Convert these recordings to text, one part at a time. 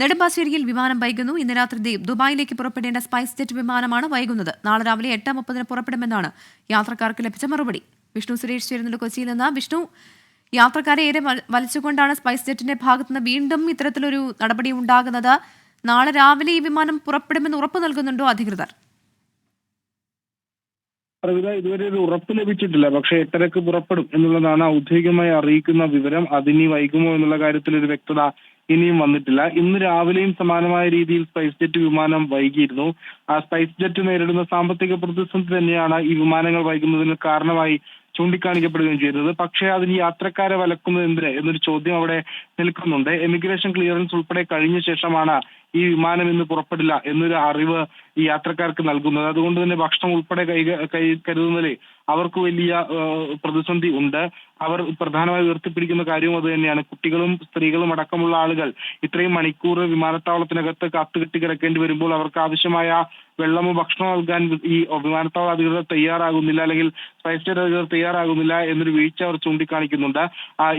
നെടുമ്പാശ്ശേരിയിൽ വിമാനം വൈകുന്നു. ഇന്ന് രാത്രി ദുബായിലേക്ക് പുറപ്പെടേണ്ട സ്പൈസ് ജെറ്റ് വിമാനമാണ് വൈകുന്നത്. നാളെ രാവിലെ 8:30 പുറപ്പെടുമെന്നാണ് യാത്രക്കാർക്ക് ലഭിച്ച മറുപടി. വിഷ്ണു സുരേഷ് ചേരുന്നുണ്ട് കൊച്ചിയിൽ നിന്ന്. വിഷ്ണു, യാത്രക്കാരെ ഏറെ വലിച്ചുകൊണ്ടാണ് സ്പൈസ് ജെറ്റിന്റെ ഭാഗത്തുനിന്ന് വീണ്ടും ഇത്തരത്തിലൊരു നടപടി ഉണ്ടാകുന്നത്. നാളെ രാവിലെ ഈ വിമാനം പുറപ്പെടുമെന്ന് ഉറപ്പ് നൽകുന്നുണ്ടോ അധികൃതർ? ഇതുവരെ ഒരു ഉറപ്പ് ലഭിച്ചിട്ടില്ല. പക്ഷെ 8:30 പുറപ്പെടും എന്നുള്ളതാണ് ഔദ്യോഗികമായി അറിയിക്കുന്ന വിവരം. അതിനി വൈകുമോ എന്നുള്ള കാര്യത്തിൽ ഒരു വ്യക്തത ഇനിയും വന്നിട്ടില്ല. ഇന്ന് രാവിലെയും സമാനമായ രീതിയിൽ സ്പൈസ് ജെറ്റ് വിമാനം വൈകിയിരുന്നു. ആ സ്പൈസ് ജെറ്റ് നേരിടുന്ന സാമ്പത്തിക പ്രതിസന്ധി തന്നെയാണ് ഈ വിമാനങ്ങൾ വൈകുന്നതിന് കാരണമായി ചൂണ്ടിക്കാണിക്കപ്പെടുകയും ചെയ്തത്. പക്ഷേ അതിന് യാത്രക്കാരെ വലക്കുന്നത് എന്തിന് എന്നൊരു ചോദ്യം അവിടെ നിൽക്കുന്നുണ്ട്. എമിഗ്രേഷൻ ക്ലിയറൻസ് ഉൾപ്പെടെ കഴിഞ്ഞ ശേഷമാണ് ഈ വിമാനം ഇന്ന് പുറപ്പെടില്ല എന്നൊരു അറിവ് ഈ യാത്രക്കാർക്ക് നൽകുന്നത്. അതുകൊണ്ട് തന്നെ ഭക്ഷണം ഉൾപ്പെടെ കരുതുന്നതിൽ അവർക്ക് വലിയ പ്രതിസന്ധി ഉണ്ട്. അവർ പ്രധാനമായി ഉയർത്തിപ്പിടിക്കുന്ന കാര്യവും അത് തന്നെയാണ്. കുട്ടികളും സ്ത്രീകളും അടക്കമുള്ള ആളുകൾ ഇത്രയും മണിക്കൂർ വിമാനത്താവളത്തിനകത്ത് കാത്തുകെട്ടി കിടക്കേണ്ടി വരുമ്പോൾ അവർക്ക് ആവശ്യമായ വെള്ളമോ ഭക്ഷണമോ നൽകാൻ ഈ വിമാനത്താവള അധികൃതർ തയ്യാറാകുന്നില്ല, അല്ലെങ്കിൽ സ്പൈസ് ജെറ്റ് അധികൃതർ തയ്യാറാകുന്നില്ല എന്നൊരു വീഴ്ച അവർ ചൂണ്ടിക്കാണിക്കുന്നുണ്ട്.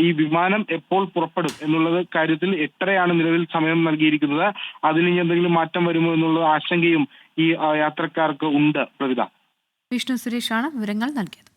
ഈ വിമാനം എപ്പോൾ പുറപ്പെടും എന്നുള്ളത് കാര്യത്തിൽ 8:30 നിലവിൽ സമയം നൽകിയിരിക്കുന്നത്. അതിന് എന്തെങ്കിലും മാറ്റം വരുമോ എന്നുള്ള ആശങ്കയും ഈ യാത്രക്കാർക്ക് ഉണ്ട്. പ്രവിത. വിഷ്ണു സുരേഷാണ് വിവരങ്ങൾ നൽകിയത്.